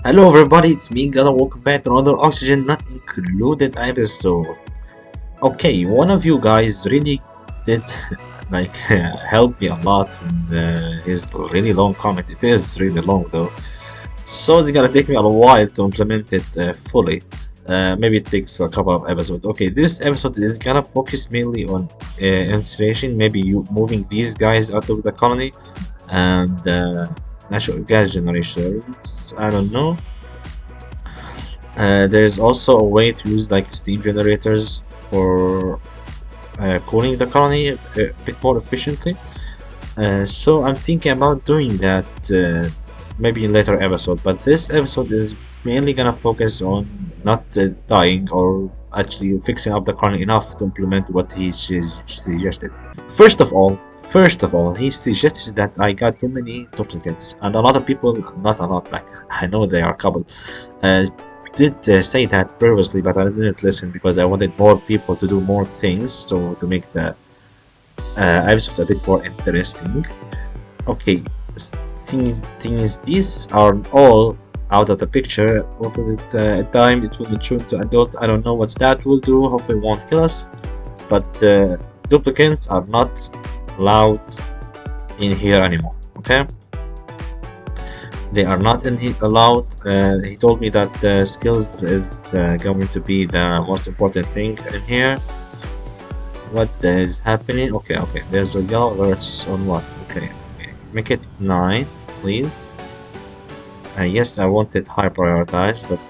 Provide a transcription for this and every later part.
Hello everybody, it's me Gala. Welcome back to another Oxygen Not Included episode. Okay, one of you guys really did like help me a lot in his really long comment. It is really long though, so it's gonna take me a while to implement it fully. Maybe it takes a couple of episodes. Okay, this episode is gonna focus mainly on installation, maybe you moving these guys out of the colony and natural gas generations. I don't know. There's also a way to use like steam generators for cooling the colony a bit more efficiently. So I'm thinking about doing that maybe in later episode, but this episode is mainly gonna focus on not dying or actually fixing up the colony enough to implement what he suggested. First of all, he suggested that I got too many duplicants, and a lot of people, not a lot, like I know they are a couple, uh, did say that previously, but I didn't listen because I wanted more people to do more things, so to make the episodes a bit more interesting. Okay, since these are all out of the picture, what will it time it will mature to adult? I don't know what that will do. Hopefully, it won't kill us. But duplicants are not allowed in here anymore. Okay. They are not allowed. He told me that skills is going to be the most important thing in here. What is happening? Okay. There's a yellow alerts on what? Okay. Make it 9, please. Yes, I want it high prioritized, but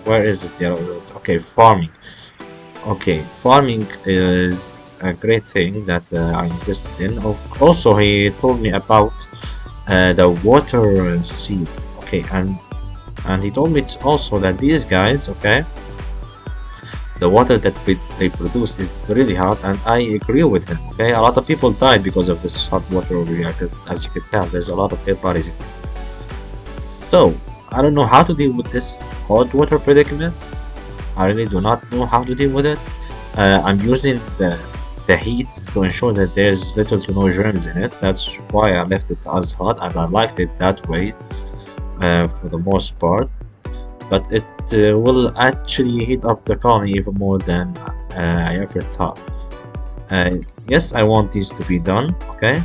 where is it? Yellow alert. Okay, farming. Okay, farming is a great thing that I'm interested in. Also, he told me about the water seed. Okay, and he told me also that these guys, okay, the water that they produce is really hot, and I agree with him. Okay, a lot of people died because of this hot water over here. As you can tell, there's a lot of dead bodies in here. So I don't know how to deal with this hot water predicament. I really do not know how to deal with it. I'm using the heat to ensure that there's little to no germs in it. That's why I left it as hot, and I liked it that way for the most part. But it will actually heat up the colony even more than I ever thought. Yes, I want these to be done. Okay,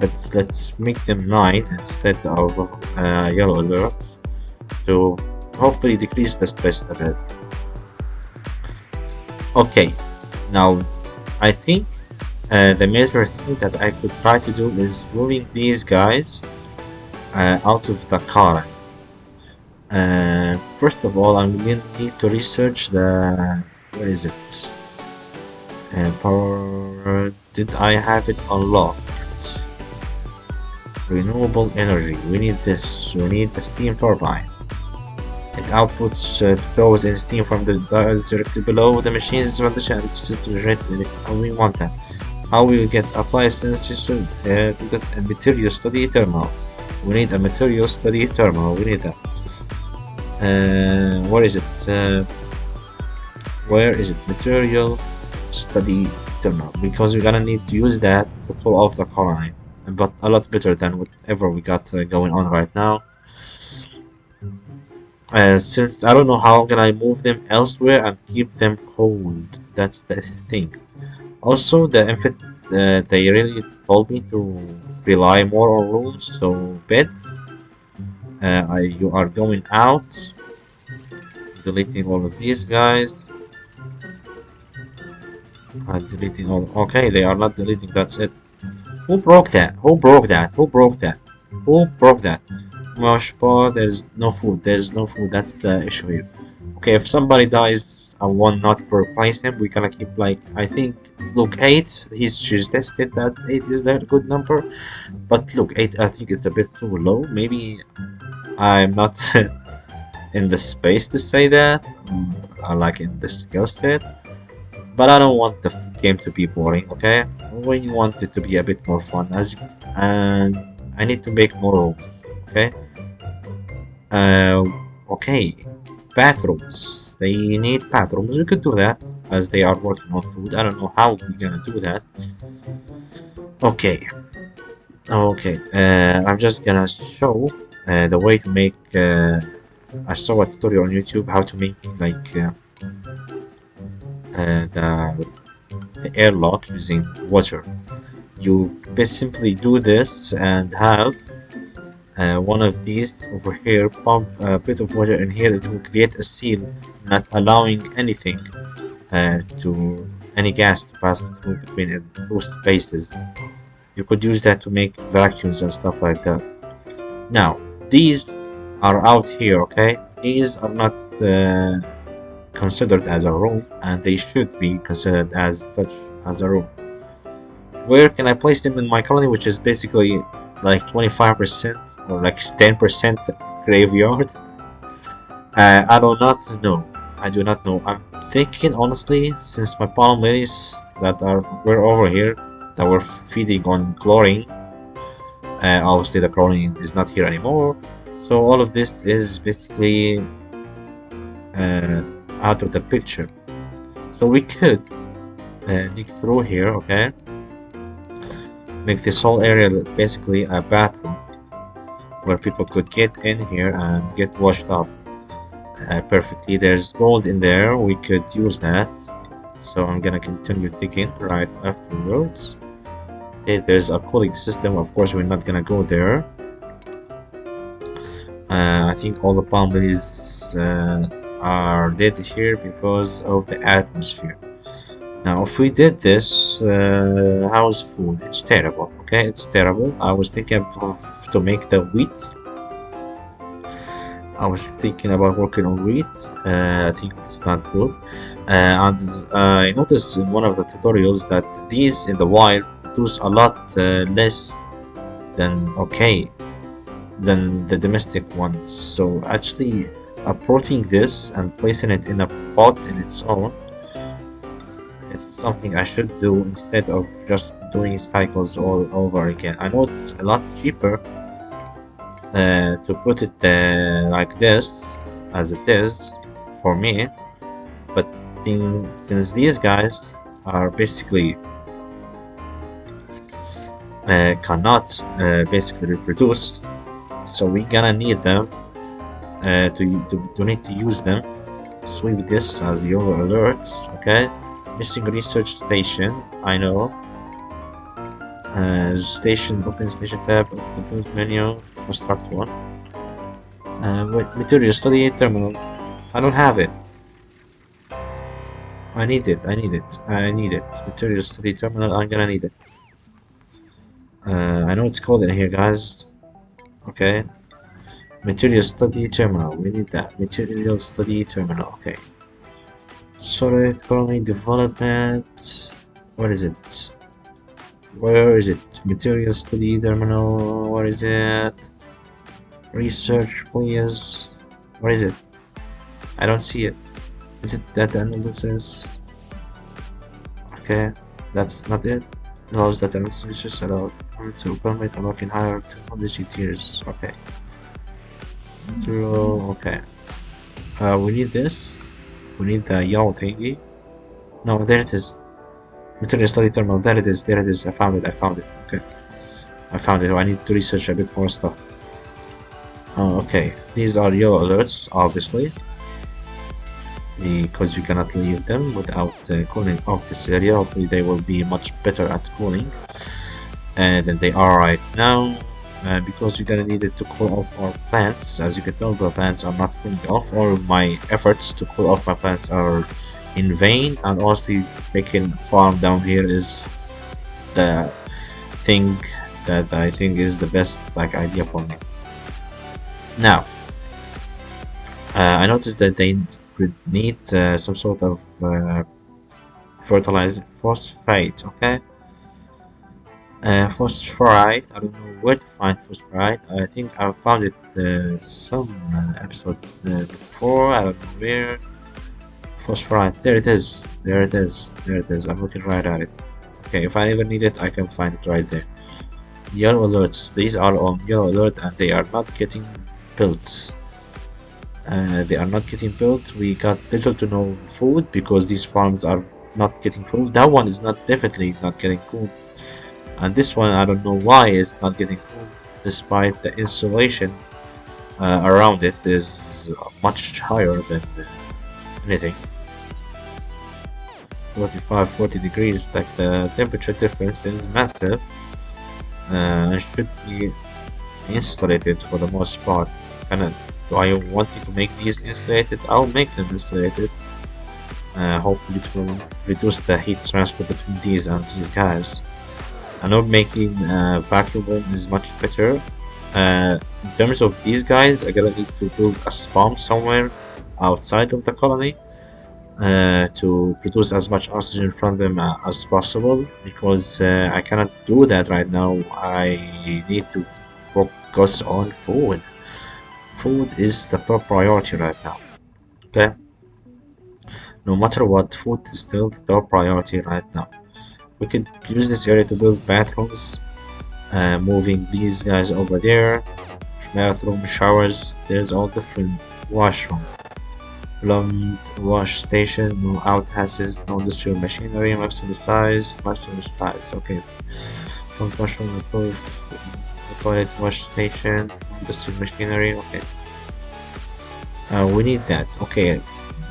let's make them 9 instead of yellow alert to hopefully decrease the stress a bit. Okay, now I think the major thing that I could try to do is moving these guys out of the car. First of all, I'm going to need to research the... where is it? Power... did I have it unlocked? Renewable energy, we need this, we need the steam turbine. It outputs flows in steam from the dials directly below the machine's foundation to generate and we want that. How will we get apply sensors to that a material study terminal? We need a material study terminal, we need that. Where is it? Where is it? Material study terminal. Because we're gonna need to use that to pull off the colony. But a lot better than whatever we got going on right now. Since I don't know how can I move them elsewhere and keep them cold. That's the thing. Also, they really told me to rely more on rooms, so beds. You are going out. Deleting all of these guys. Deleting all. Okay, they are not deleting. That's it. Who broke that? Who broke that? Who broke that? Who broke that? Mosh bar, there's no food. There's no food. That's the issue here. Okay, if somebody dies and one not to replace him, we're gonna keep like I think look 8. He's suggested that 8 is that a good number, but look 8 I think it's a bit too low. Maybe I'm not in the space to say that. I like in the skill set, but I don't want the game to be boring. Okay, we want it to be a bit more fun and I need to make more rules. Okay. Okay. Bathrooms. They need bathrooms. We could do that as they are working on food. I don't know how we're gonna do that. Okay. Okay. I'm just gonna show the way to make I saw a tutorial on YouTube how to make like the airlock using water. You best simply do this and have one of these over here, pump a bit of water in here. It will create a seal, not allowing anything to any gas to pass through between those spaces. You could use that to make vacuums and stuff like that. Now, these are out here, okay? These are not considered as a room, and they should be considered as such as a room. Where can I place them in my colony, which is basically like 25% or like 10% graveyard? I do not know. I do not know. I'm thinking honestly, since my palm lilies that were over here that were feeding on chlorine, obviously the chlorine is not here anymore. So all of this is basically out of the picture. So we could dig through here, okay? Make this whole area basically a bathroom where people could get in here and get washed up perfectly. There's gold in there, we could use that. So I'm gonna continue digging right afterwards. Okay, there's a cooling system, of course we're not gonna go there. I think all the palm lilies are dead here because of the atmosphere. Now, if we did this, how's food? It's terrible, okay? It's terrible. I was thinking to make the wheat. I was thinking about working on wheat. I think it's not good. And I noticed in one of the tutorials that these in the wild produce a lot less than than the domestic ones. So actually, uprooting this and placing it in a pot in its own, it's something I should do instead of just doing cycles all over again. I know it's a lot cheaper to put it like this as it is for me, but since these guys are basically cannot basically reproduce, so we're gonna need them to need to use them. Sweep this as yellow alerts, okay? Missing research station, I know. Station, open station tab of the build menu, construct one. Wait, material study terminal. I don't have it. I need it. Material study terminal, I'm gonna need it. I know it's cold in here, guys. Okay. Material study terminal, we need that. Material study terminal, okay. Solid colony development. What is it? Where is it? Material study terminal. What is it? Research, please. What is it? I don't see it. Is it data analysis? Okay, that's not it. No, it's data analysis. Just allowed to permit unlocking higher technology tiers. Okay. Okay. We need this. We need the yellow thingy. No, there it is. Material study terminal. There it is. I found it. Okay. I found it. I need to research a bit more stuff. Oh, okay. These are yellow alerts, obviously. Because you cannot leave them without cooling off this area. Hopefully they will be much better at cooling than they are right now. Because we're gonna need it to cool off our plants. As you can tell, the plants are not cooling off. All my efforts to cool off my plants are in vain, and honestly, making farm down here is the thing that I think is the best idea for me. Now, I noticed that they need some sort of fertilizer, phosphate. Okay. Phosphorite, I don't know where to find phosphorite. I think I found it some episode before, I don't know where. Phosphorite, there it is, I'm looking right at it. Okay, if I ever need it, I can find it right there. Yellow alerts, these are on yellow alert and they are not getting built. We got little to no food because these farms are not getting food. That one is definitely not getting food. And this one, I don't know why it's not getting cooled despite the insulation around it is much higher than anything. 45, 40 degrees, like the temperature difference is massive. It should be insulated for the most part. Do I want you to make these insulated? I'll make them insulated. Hopefully it will reduce the heat transfer between these and these guys. I know making a vacuum room is much better. In terms of these guys, I'm gonna need to build a spawn somewhere outside of the colony to produce as much oxygen from them as possible, because I cannot do that right now. I need to focus on food. Food is the top priority right now. Okay, no matter what, food is still the top priority right now. We could use this area to build bathrooms, moving these guys over there. Bathroom, showers, there's all different washroom. Plumbed wash station, no outhouses, no industrial machinery, maximum size, okay. Front washroom, toilet wash station, industrial machinery, okay. We need that, okay.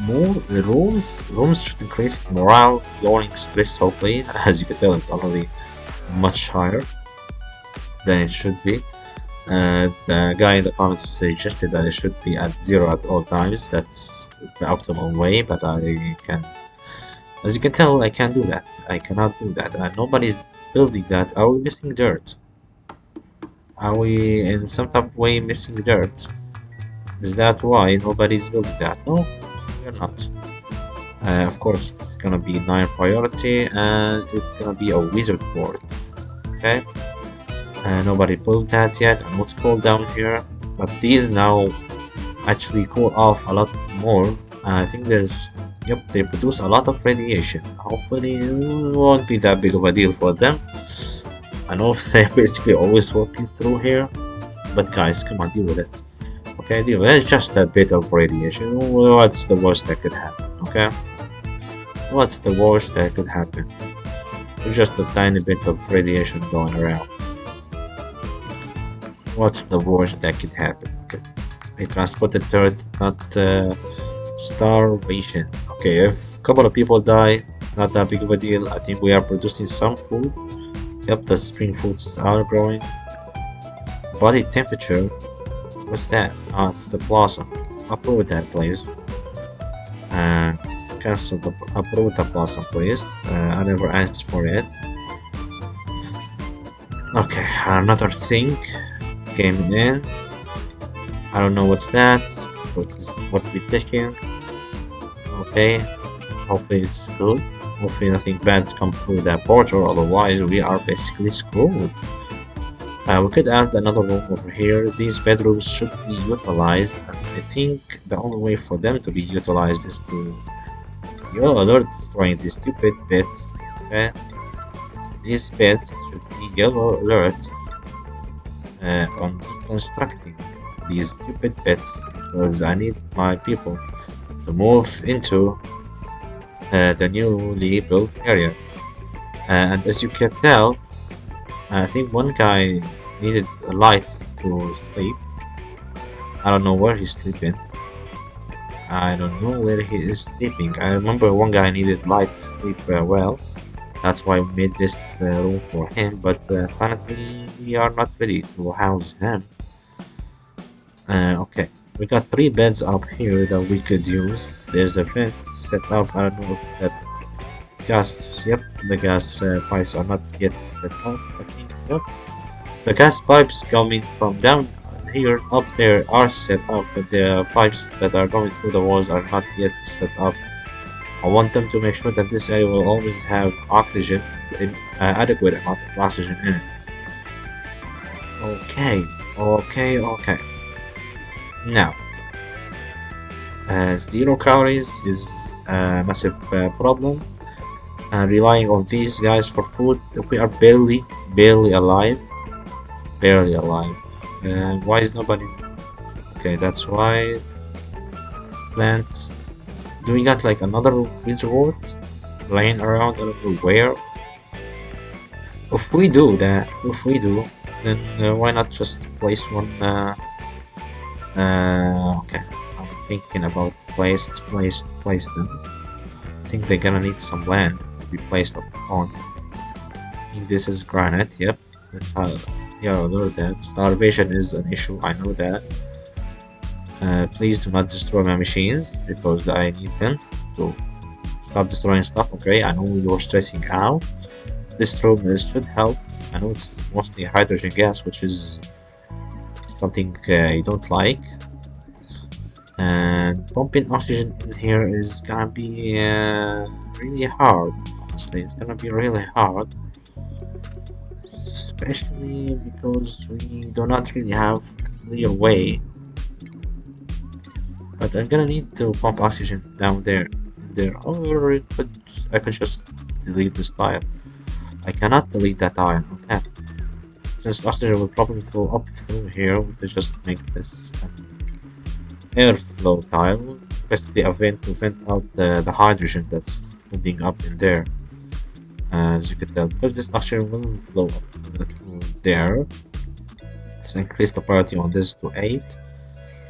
More rooms should increase morale, lowering stress hopefully. As you can tell, it's already much higher than it should be. The guy in the comments suggested that it should be at 0 at all times. That's the optimal way, but as you can tell, I can't do that. I cannot do that. Nobody's building that. Are we missing dirt? Are we in some type of way missing dirt? Is that why nobody's building that? No, we're not. Of course, it's gonna be 9 priority, and it's gonna be a wizard board. Okay. Nobody pulled that yet, and what's cool down here, but these now actually cool off a lot more. I think they produce a lot of radiation. Hopefully it won't be that big of a deal for them. I know they're basically always walking through here, but guys, come on, deal with it. Okay, deal with it. It's just a bit of radiation. What's the worst that could happen, okay? What's the worst that could happen? It's just a tiny bit of radiation going around. What's the worst that could happen? Okay. They transported dirt, not starvation. Okay, if a couple of people die, not that big of a deal. I think we are producing some food. Yep, the spring foods are growing. Body temperature. What's that? Ah, it's the blossom. Approve that, please. Cancel the approve the blossom, please. I never asked for it. Okay, another thing came in. I don't know what's that. What we're picking. Okay, hopefully it's good. Hopefully nothing bad's come through that portal, otherwise we are basically screwed. We could add another room over here. These bedrooms should be utilized, and I think the only way for them to be utilized is to yellow alert destroying these stupid beds. Okay, these beds should be yellow alerts on deconstructing these stupid beds, because I need my people to move into the newly built area. And as you can tell, I think one guy needed a light to sleep. I don't know where he's sleeping. I don't know where he is sleeping. I remember one guy needed light to sleep well. That's why we made this room for him, but apparently we are not ready to house him. Okay, we got 3 beds up here that we could use. There's a vent set up. I don't know if that gas. Yep, the gas pipes are not yet set up. I think. Yep, the gas pipes coming from down here up there are set up, but the pipes that are going through the walls are not yet set up. I want them to make sure that this area will always have oxygen, adequate amount of oxygen in it. Okay. Now, 0 calories is a massive problem. Relying on these guys for food, we are barely alive. Why is nobody? Okay, that's why. Plants. Do we got like another resort laying around? I don't know where. If we do, then why not just place one Okay. I'm thinking about place them. I think they're gonna need some land to be placed upon. I think this is granite, yep. Yeah, I know that. Starvation is an issue, I know that. Please do not destroy my machines because I need them to stop destroying stuff, okay? I know you're stressing out. This room should help. I know it's mostly hydrogen gas, which is something you don't like. And pumping oxygen in here is gonna be really hard. Honestly, it's gonna be really hard, especially because we do not really have a clear way. But I'm gonna need to pump oxygen down there. Or I could just delete this tile. I cannot delete that tile. Okay. Since oxygen will probably flow up through here, we could just make this airflow tile, basically a vent to vent out the hydrogen that's building up in there. As you can tell, because this oxygen will flow up through there. Let's increase the priority on this to 8,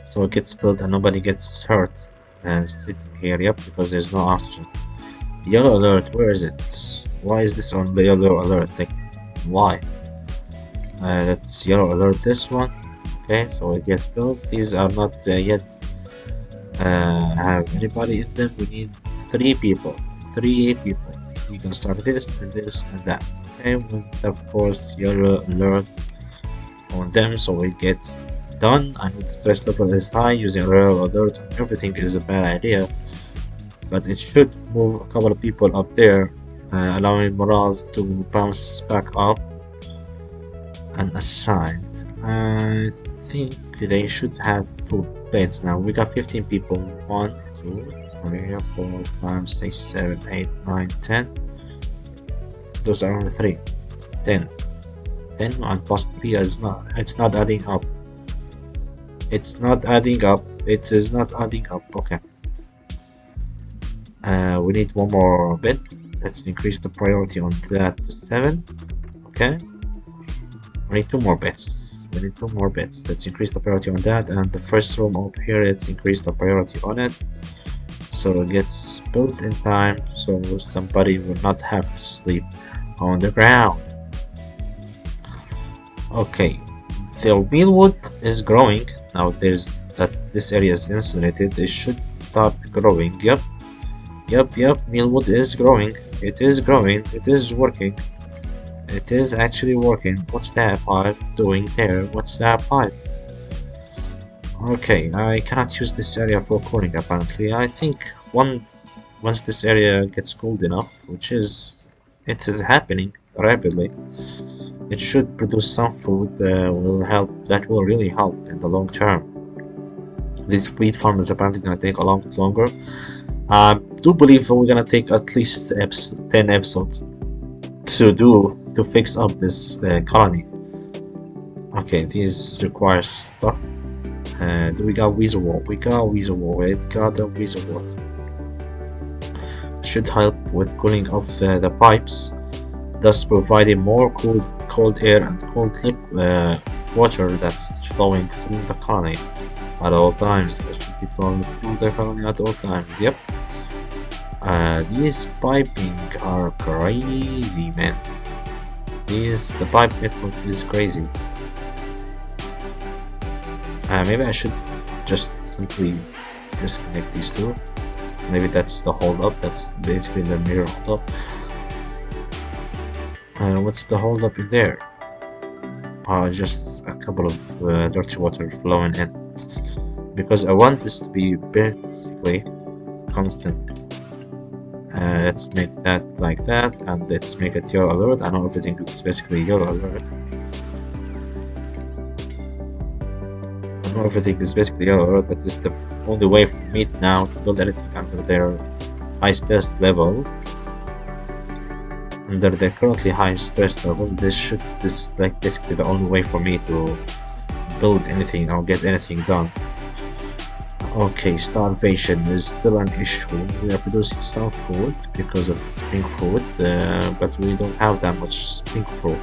so it gets built and nobody gets hurt. And sitting here, yep, because there's no oxygen. Yellow alert, where is it? Why is this on the yellow alert? Like, why? That's yellow alert, this one. Okay, so it gets built. These are not yet have anybody in them. We need 3 people. 3 people. You can start this and this and that. Okay, with of course yellow alert on them, so it gets done. I know the stress level is high. Using yellow alert on everything is a bad idea, but it should move a couple of people up there, allowing morale to bounce back up and assigned. I think they should have full beds now. We got 15 people. 1, 2, 3, 4, 5, 6, 7, 8, 9, 10. Those are only 3. 10. 10 and plus 3 is not. It's not adding up. It's not adding up. It is not adding up. Okay. We need 1 more bed. Let's increase the priority on that to 7. Okay. We need 2 more beds. We need 2 more beds. Let's increase the priority on that, and the first room up here, let's increase the priority on it so it gets built in time, so somebody will not have to sleep on the ground. Okay, the mealwood is growing now. There's that this area is insulated. It should start growing. Yep, mealwood is growing. It is growing. It is working. It is actually working. What's that pipe doing there? What's that pipe? Okay, I cannot use this area for cooling apparently. I think once this area gets cooled enough, it is happening rapidly, it should produce some food that will really help in the long term. This wheat farm is apparently gonna take a lot longer. I do believe we're gonna take at least 10 episodes to fix up this colony. Okay, these require stuff. Do we got weasel wall? We got weasel wall. It got a weasel wall. Should help with cooling off the pipes, thus providing more cold air and cold water that's flowing through the colony at all times. That should be flowing through the colony at all times. Yep. These piping are crazy, man. The pipe network is crazy. Maybe I should just simply disconnect these two. Maybe that's the holdup. That's basically the mirror holdup. What's the holdup in there? Just a couple of dirty water flowing in. Because I want this to be basically constant. Let's make that like that, and let's make it yellow alert. I know everything is basically yellow alert. Everything is basically yellow alert, but this is the only way for me now to build anything under their high stress level. Under their currently high stress level, this is like basically the only way for me to build anything or get anything done. Okay, starvation is still an issue. We are producing some food because of spring fruit, but we don't have that much spring fruit.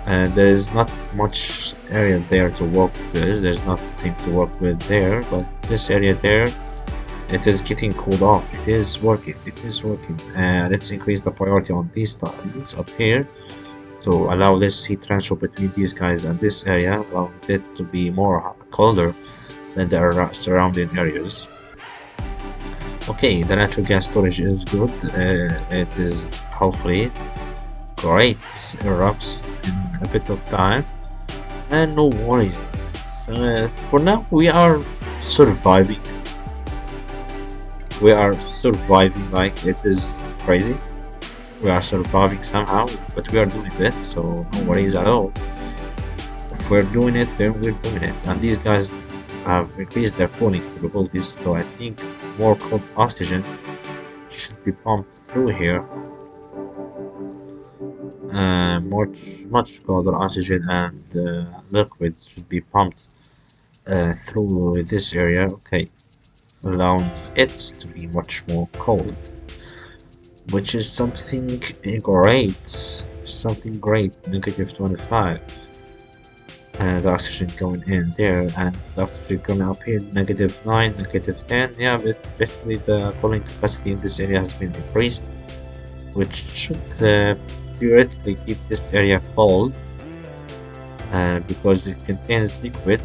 And there is not much area there to work with. There's nothing to work with there, but this area there, it is getting cooled off. It is working. It is working. And let's increase the priority on these tiles up here to allow less heat transfer between these guys and this area. Allow it to be more colder than the surrounding areas. Okay, the natural gas storage is good. It is hopefully great. Erupts in a bit of time, and no worries. For now, we are surviving. We are surviving like it is crazy. We are surviving somehow, but we are doing it, so no worries at all. If we're doing it, then we're doing it. And these guys have increased their cooling capabilities, so I think more cold oxygen should be pumped through here. Much colder oxygen and liquids should be pumped through this area. Okay, allowing it to be much more cold, which is something great. Something great. -25. And the oxygen going in there, and the oxygen coming up here, -9, -10. Yeah, but basically the cooling capacity in this area has been increased, which should theoretically keep this area cold because it contains liquid.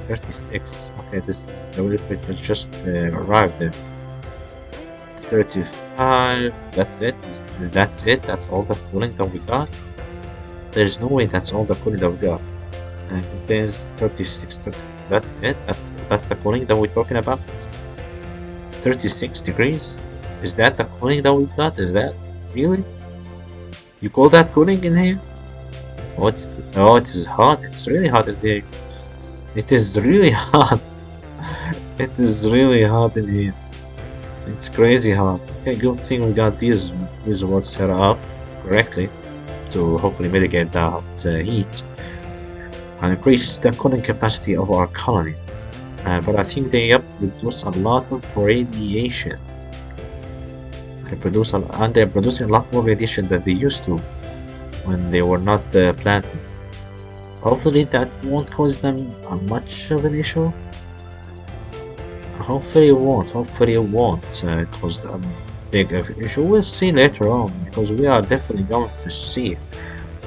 36. Okay, this is the liquid that just arrived there. 35. That's it. That's it. That's all the cooling that we got. There's no way that's all the cooling that we got. And it contains 36, 34. That's it. That's the cooling that we're talking about. 36 degrees. Is that the cooling that we got? Is that really? You call that cooling in here? Oh, it is hot. It's really hot in here. It is really hot. It is really hot in here. It's crazy hot. Okay, good thing we got these reservoirs set up correctly to hopefully mitigate that heat and increase the cooling capacity of our colony. But I think they produce a lot of radiation. They're producing a lot more radiation than they used to when they were not planted. Hopefully that won't cause them much of an issue. Hopefully it won't cause them big of an issue. We'll see later on, because we are definitely going to see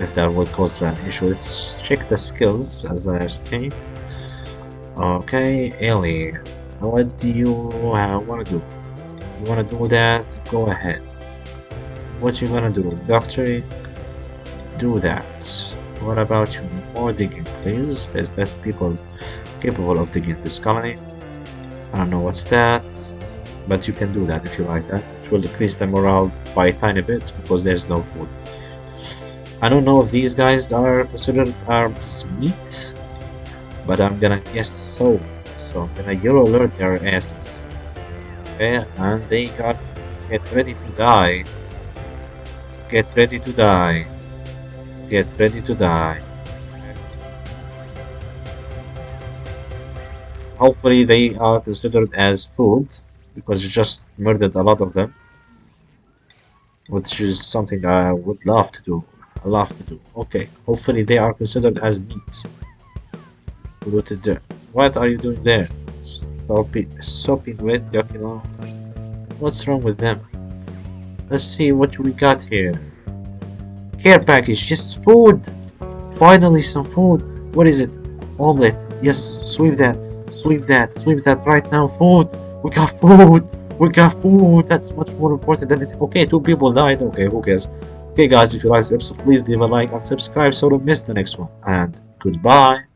if that will cause an issue. Let's check the skills as I state. Okay, Ellie, what do you want to do? You want to do that? Go ahead. What you gonna do? Doctorate? Do that. What about you? More digging, please. There's less people capable of digging this colony. I don't know what's that, but you can do that if you like that. It will decrease the morale by a tiny bit because there's no food. I don't know if these guys are considered arms meat, but I'm gonna guess so. So I'm gonna yellow alert their asses. Okay, and they got get ready to die. Get ready to die. Get ready to die. Hopefully they are considered as food because you just murdered a lot of them, which is something I would love to do. I love to do. Okay, hopefully they are considered as meat. Polluted dirt. What are you doing there? Stop it. Sopping wet, yucky long. What's wrong with them? Let's see what we got here. Care package, just food. Finally some food. What is it? Omelette. Yes, sweep that. Sweep that. Sweep that right now. Food. We got food. We got food. That's much more important than it. Okay, 2 people died. Okay, who cares? Okay, guys, if you like this episode, please leave a like and subscribe so don't miss the next one. And goodbye.